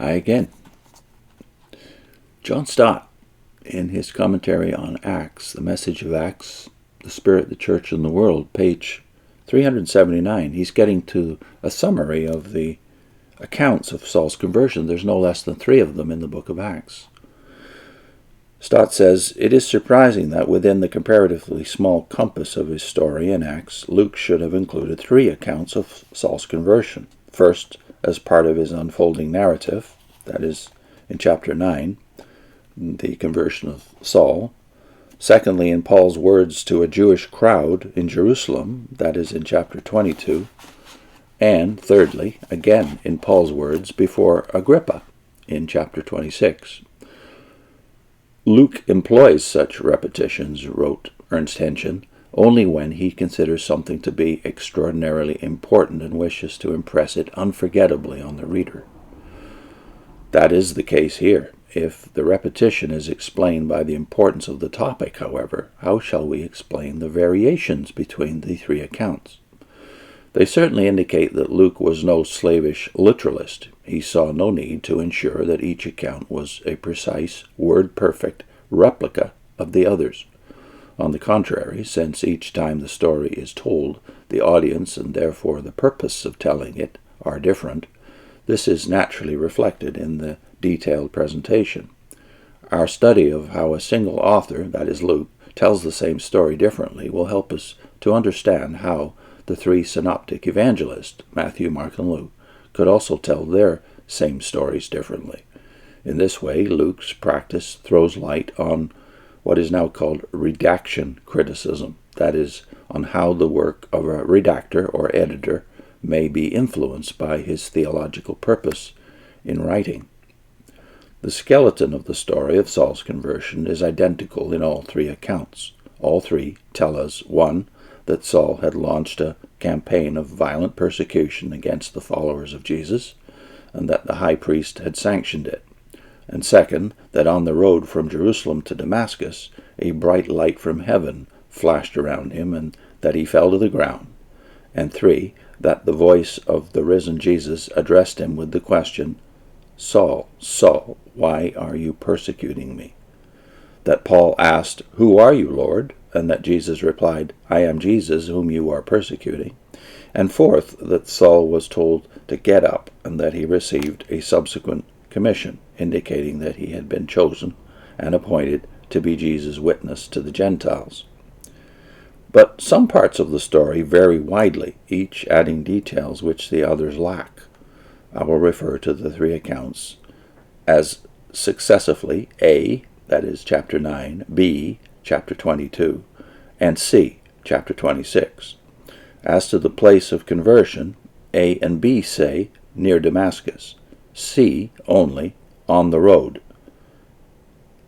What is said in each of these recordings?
Hi again. John Stott, in his commentary on Acts, the message of Acts, the Spirit, the Church, and the World, page 379, he's getting to a summary of the accounts of Saul's conversion. There's no less than 3 of them in the book of Acts. Stott says, "It is surprising that within the comparatively small compass of his story in Acts, Luke should have included 3 accounts of Saul's conversion. First, as part of his unfolding narrative, that is, in chapter 9, the conversion of Saul. Secondly, in Paul's words to a Jewish crowd in Jerusalem, that is, in chapter 22. And thirdly, again in Paul's words before Agrippa in chapter 26. Luke employs such repetitions, wrote Ernst Henschen, only when he considers something to be extraordinarily important and wishes to impress it unforgettably on the reader. That is the case here. If the repetition is explained by the importance of the topic, however, how shall we explain the variations between the 3 accounts? They certainly indicate that Luke was no slavish literalist. He saw no need to ensure that each account was a precise, word-perfect replica of the others. On the contrary, since each time the story is told, the audience and therefore the purpose of telling it are different, this is naturally reflected in the detailed presentation. Our study of how a single author, that is Luke, tells the same story differently will help us to understand how the 3 synoptic evangelists, Matthew, Mark, and Luke, could also tell their same stories differently. In this way, Luke's practice throws light on what is now called redaction criticism, that is, on how the work of a redactor or editor may be influenced by his theological purpose in writing. The skeleton of the story of Saul's conversion is identical in all 3 accounts. All 3 tell us, 1, that Saul had launched a campaign of violent persecution against the followers of Jesus, and that the high priest had sanctioned it. And second, that on the road from Jerusalem to Damascus, a bright light from heaven flashed around him, and that he fell to the ground. And 3, that the voice of the risen Jesus addressed him with the question, "Saul, Saul, why are you persecuting me?" That Paul asked, "Who are you, Lord?" and that Jesus replied, "I am Jesus whom you are persecuting." And fourth, that Saul was told to get up, and that he received a subsequent commission, indicating that he had been chosen and appointed to be Jesus' witness to the Gentiles. But some parts of the story vary widely, each adding details which the others lack. I will refer to the 3 accounts as successively A, that is chapter 9, B, chapter 22, and C, chapter 26. As to the place of conversion, A and B say near Damascus, C only on the road.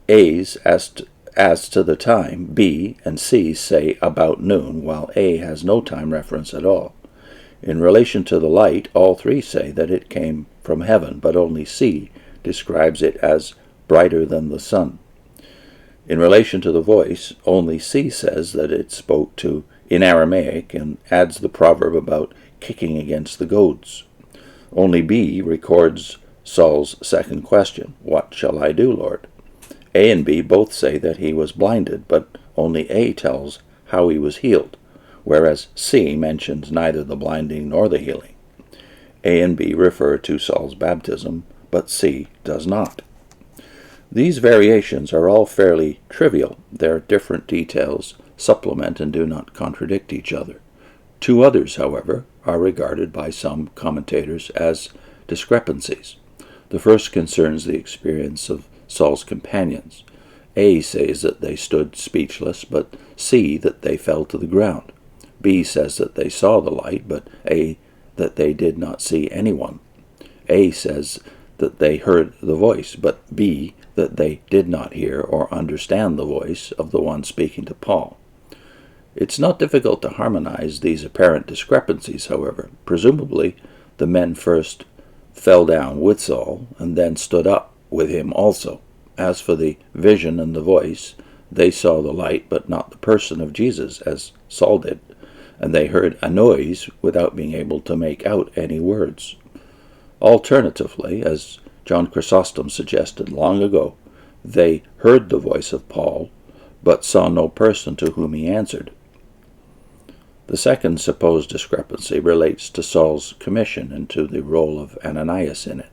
A's as to the time, B and C say about noon, while A has no time reference at all. In relation to the light, all 3 say that it came from heaven, but only C describes it as brighter than the sun. In relation to the voice, only C says that it spoke to in Aramaic and adds the proverb about kicking against the goads. Only B records Saul's second question, "What shall I do, Lord?" A and B both say that he was blinded, but only A tells how he was healed, whereas C mentions neither the blinding nor the healing. A and B refer to Saul's baptism, but C does not. These variations are all fairly trivial. Their different details supplement and do not contradict each other. 2 others, however, are regarded by some commentators as discrepancies. The first concerns the experience of Saul's companions. A says that they stood speechless, but C that they fell to the ground. B says that they saw the light, but A that they did not see anyone. A says that they heard the voice, but B that they did not hear or understand the voice of the one speaking to Paul. It's not difficult to harmonize these apparent discrepancies, however. Presumably, the men first fell down with Saul and then stood up with him also. As for the vision and the voice, they saw the light but not the person of Jesus, as Saul did, and they heard a noise without being able to make out any words. Alternatively, as John Chrysostom suggested long ago, they heard the voice of Paul, but saw no person to whom he answered. The second supposed discrepancy relates to Saul's commission and to the role of Ananias in it.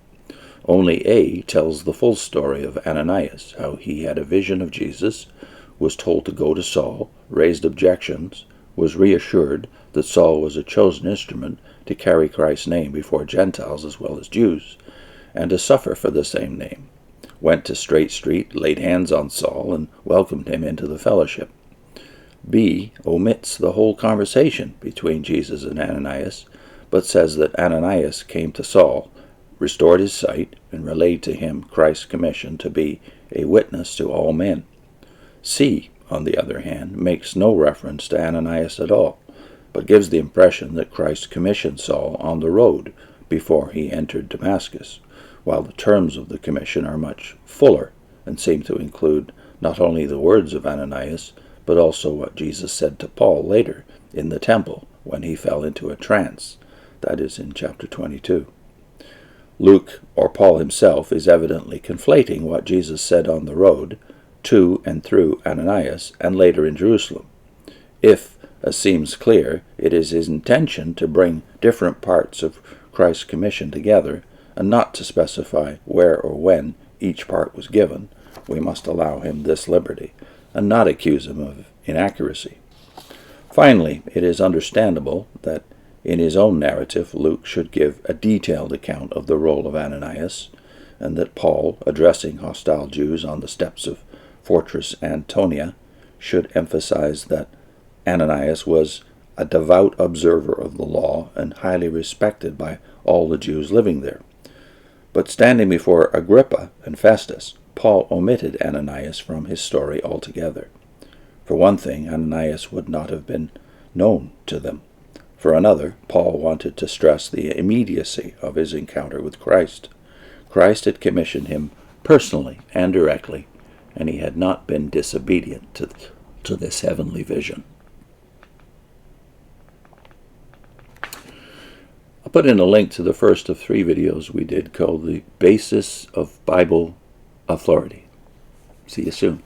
Only A tells the full story of Ananias, how he had a vision of Jesus, was told to go to Saul, raised objections, was reassured that Saul was a chosen instrument to carry Christ's name before Gentiles as well as Jews, and to suffer for the same name, went to Straight Street, laid hands on Saul, and welcomed him into the fellowship. B omits the whole conversation between Jesus and Ananias, but says that Ananias came to Saul, restored his sight, and relayed to him Christ's commission to be a witness to all men. C, on the other hand, makes no reference to Ananias at all, but gives the impression that Christ commissioned Saul on the road before he entered Damascus, while the terms of the commission are much fuller and seem to include not only the words of Ananias, but also what Jesus said to Paul later in the temple when he fell into a trance. That is in chapter 22. Luke, or Paul himself, is evidently conflating what Jesus said on the road to and through Ananias and later in Jerusalem. If, as seems clear, it is his intention to bring different parts of Christ's commission together and not to specify where or when each part was given, we must allow him this liberty and not accuse him of inaccuracy. Finally, it is understandable that in his own narrative Luke should give a detailed account of the role of Ananias, and that Paul, addressing hostile Jews on the steps of Fortress Antonia, should emphasize that Ananias was a devout observer of the law and highly respected by all the Jews living there. But standing before Agrippa and Festus, Paul omitted Ananias from his story altogether. For one thing, Ananias would not have been known to them. For another, Paul wanted to stress the immediacy of his encounter with Christ. Christ had commissioned him personally and directly, and he had not been disobedient to this heavenly vision. I'll put in a link to the first of 3 videos we did called The Basis of Bible Authority. See you soon.